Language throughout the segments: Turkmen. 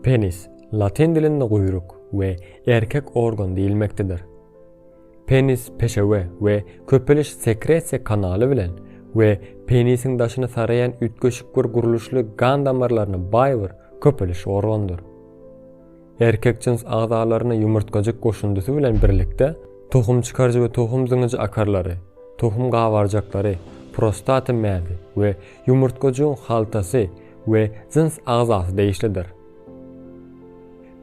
Penis, Latin dilinde kuyruk ve erkek organ deyilmektedir. Penis peşewe ve köpeliş sekresiya kanalı bilen ve penisin daşını sarayan ütköşük bir guruluşlu gan damarlarına bayvır köpeliş organdır. Erkek cins ağzalarına yumurtkacık koşundusu bilen birlikte tohum çıkarcı ve tohum zıngıcı akarları, tohum gavarcakları, prostatı mädi ve yumurtkacığın haltası ve cins ağzası değişlidir.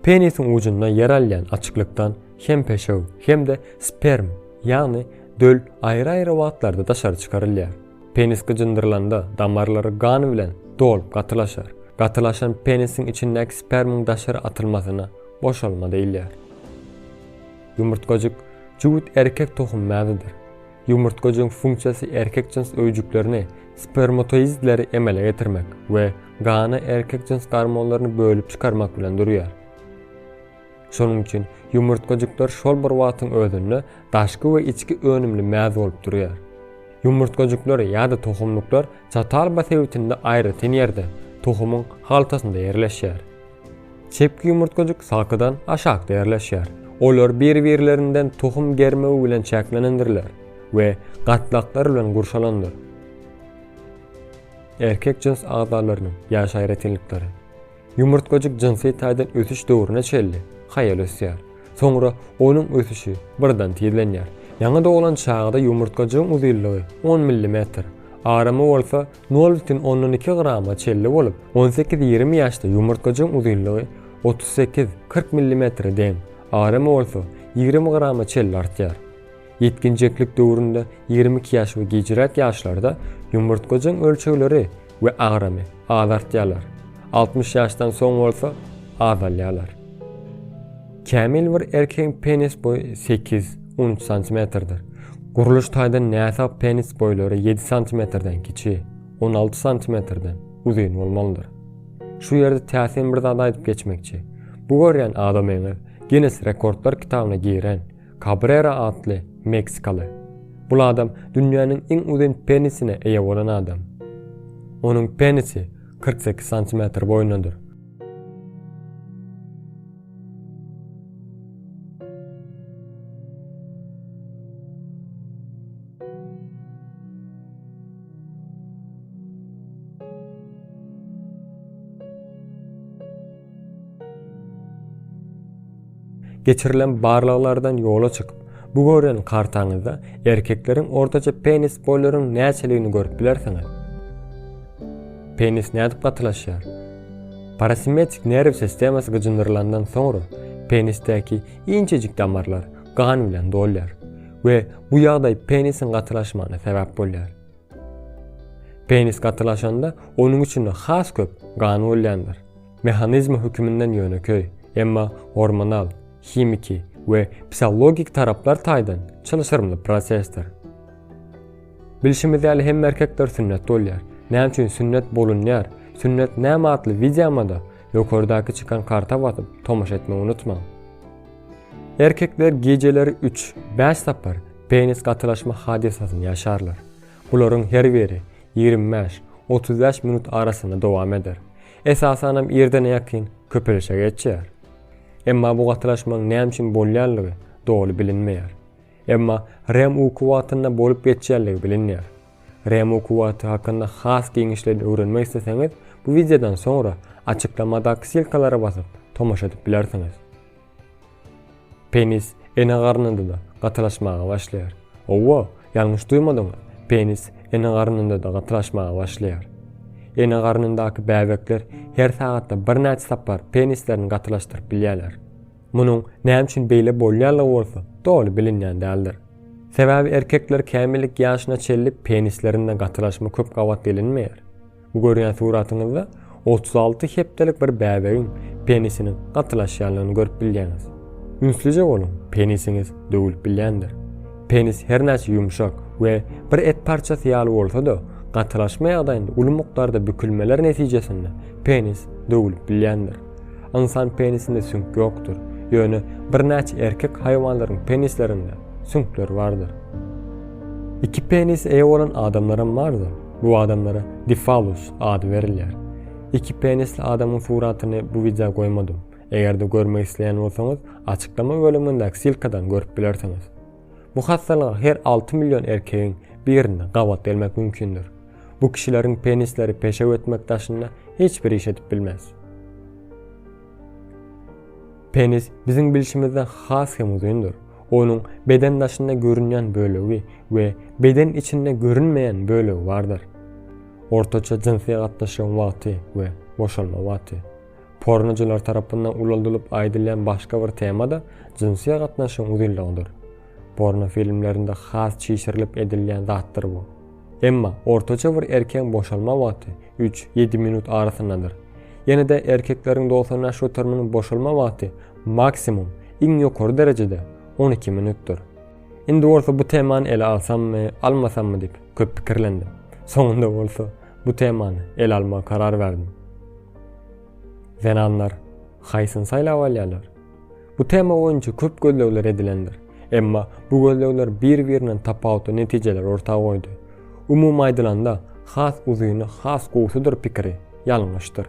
Penisin ucunda yer alayan açıklıktan hem peşev hem de sperm yani döl ayrı wagtlarda daşary çıkarılýar. Penis gıcındırlanda damarları gan bilen dolup gatylaşar. Gatylaşan penisin içindeki spermin daşary atılmasyna boşalma diýilýär. Yumurtkacık jüwit erkek tohum mädidir. Yumurtkacığın funksiyası erkek cins öýjüklerini, spermatoizleri emele getirmek ve gany erkek cins garmonlaryny bölüp çıkarmak bilen durýar. Şonuň üçin yumurtkacyklar şol bir wagtyň özünde daşky we içki önümli mäz bolup durýar. Yumurtkacyklar ýa-da tohumluklar çatal basewitinde aýry tenýerde tohumyň haltasynda ýerleşýär. Çepki yumurtkacık sakydan aşakda ýerleşýär. Olar bir-birlerinden tohum germegi bilen çäklenendirler we gatlaklar bilen gurşalandyr. Erkek cins ağzalarynyň ýaş aýratynlyklary. Yumurtkacık jinsy taýdan ösüş döwrüne çelli. Hayal ösýär. Soňra onuň ösüşi birden tezlenýär. Ýa-da dolan çağda yumurtkacığın uzunlygy 10 mm, aramy bolsa 0,12 grama çelli bolup, 18-20 ýaşda yumurtkacığın uzunlygy 38-40 mm deň, aramy bolsa 20 grama çelli artýar. Yetkinjeklik döwründe 22 ýaş we gejirät ýaşlarda yumurtkacığın ölçegleri we agramy azartýarlar. 60 ýaşdan soň bolsa azalýarlar. Kämil bir erkeğin penis boyu 8-13 cm. Guruluş taýdan näsap penis boyları 7 cm-den kiçi, 16 cm-den uzun bolmalydyr. Şu ýerde täsin bir zat aýdyp geçmekçi. Bu görýän adamyň Guinness Rekordlar kitabyna giren Cabrera adly Meksikaly. Bu adam dünýäniň iň uzun penisine eýe bolan adam. Onuň penisi 48 cm boýundadyr. Geçirilen barlaglardan yola çıkıp bu görýän kartaňyzda erkekleriň ortaça penis boýlarynyň näçeligini görüp bilersiňiz. Penis nädip gatylaşýar? Parasimetrik nerv sistemasy gıjındyrlandan soňra penisdäki inçejik damarlar gan bilen dolýar we bu ýagdaý penisin gatylaşmagyna sebäp bolýar. Penis gatylaşanda onuň içinde has köp gan bolýandyr. Mehanizmi hükümünden ýöneköý, emma hormonal, kimiki ve psikologik taraplar taýdan çalışyrmly prosesdir. Bilşimiz ýaly hem erkekler sünnet bolýar. Näme üçin sünnet bolunýar? Sünnet näme adly videomda ýokardaky çıkan karta basyp tomaşa etmeňi unutmaň. Erkekler geceleri 3-5 tapar penis gatylaşma hadisasyny ýaşarlar. Bularyň her biri 25-35 minut arasyna dowam eder. Esasanam ýerdene ýakyn köpelişe geçýär. Emma bu gatylaşmaň näme üçin bolýanlygy dogry bilinmeýär. Emma REM uyku wagtyna bolup geçýärligi bilinýär. REM uyku wagty hakynda has geňişleri öwrenmek isteseňiz, bu videodan soňra açyklamadaky silkalara basyp tomaşa edip bilersiňiz. Penis ene garnynda da gatylaşmaga başlaýar. Owa, ýalňyş duýmadyňmy? Penis ene garnynda da gatylaşmaga başlaýar. Ene garnyndaky bäbekler her sagatda bir näçe tapar penislerini gatylaşdyryp bilýärler. Munyň näme üçin beýle bolýarlygy bolsa, dogry bilinýän däldir. Sebäbi erkekler kämillik ýaşyna çellip penislerinden gatylaşma köp gawat bilinmeýär. Bu görýän suratyňyzda 36 hepdelik bir bäbegiň penisiniň gatylaşýanlygyny görüp bilýäňiz. Ünslice bolun, penisiňiz döwülüp bilýändir. Penis her näçe yumşak we bir et parçasy ýaly bolsa-da, gatylaşma ýagdaýynda uly mukdarda bükülmeler netijesinde penis döwülüp bilýändir. İnsan penisinde sünk ýokdur. Ýöne bir näçe erkek haýwanlaryň penislerinde sünkler bardyr. İki penis eýe bolan adamlarym bardyr. Bu adamlara difalus ady berilýär. İki penisli adamın suratını bu videoya koymadım. Eğer de görmek isteyen olsanız açıklama bölümündeki silkadan görüp bilersiniz. Bu hastalığa her 6 milyon erkeğin birine qavat elmek mümkündür. Bu kişilerin penisleri peşev etmek taşında hiçbir iş edip bilmez. Penis bizim bilişimizden has hemuzuyundur. Onun beden taşında görünen bölüğü ve beden içinde görünmeyen bölüğü vardır. Ortaça cinsiye katlaşan vakti ve boşalma vakti. Pornocular tarafından ulaştırılıp aydilen başka bir tema da cinsiye katlaşan uzunluğudur. Porno filmlerinde has çişirilip edilen zattır bu. Emma ortaça bir erkeğin boşalma vakti 3-7 minut arasındadır. Yine de erkeklerin 90 yaş oturumунun boşalma vakti maksimum en yukarı derecede 12 minuttur. Indi olsa bu temanı ele alsam mı, almasam mı deyip köp pikirlendim. Sonunda olsa bu temanı ele alma karar verdim. Zenanlar haysın saylavalyalar. Bu tema oyuncu köp gözlevler edilendir. Emma bu gözlevler bir-birinin tapawutly netijeler ortağa koydu. Umum aydılanda has uzuyunu has goýsudyr pikiri ýalňyşdyr.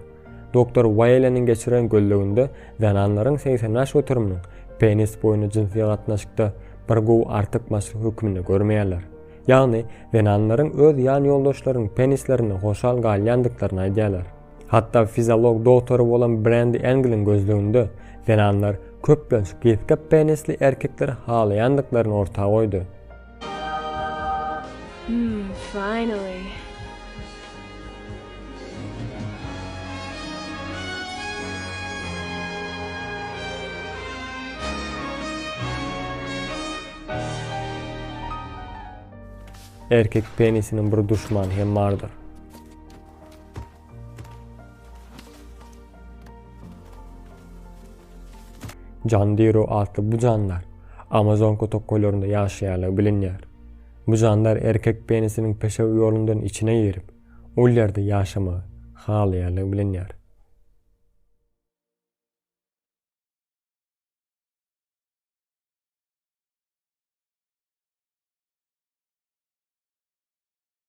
Doktor Weyle'nin geçiren gözlewinde zananlaryň 80 yaş oturumynyň penis boýuny jinsiýe gatnaşykda bir gowy artykmaşy hükmüni görmeýärler. Ýagny zananlaryň öz ýan ýoldaşlarynyň penislerini hoşal galýandyklaryny aýdýarlar. Hatda fiziolog doktory bolan Brandy Engle'in gözlewinde zananlar köplenç geskep penisli erkekler halaýandyklaryny ortağa koydu. Finally. Erkek penisinin bir düşmanı hem vardır. Jandiro adlı bu canlar Amazon kotokkollarında yaşayanlar bilinýär. Bu canlar erkek penisinin peşev ýolundan içine girip, ol ýerde ýaşamagy halaýarlygy bilinýär.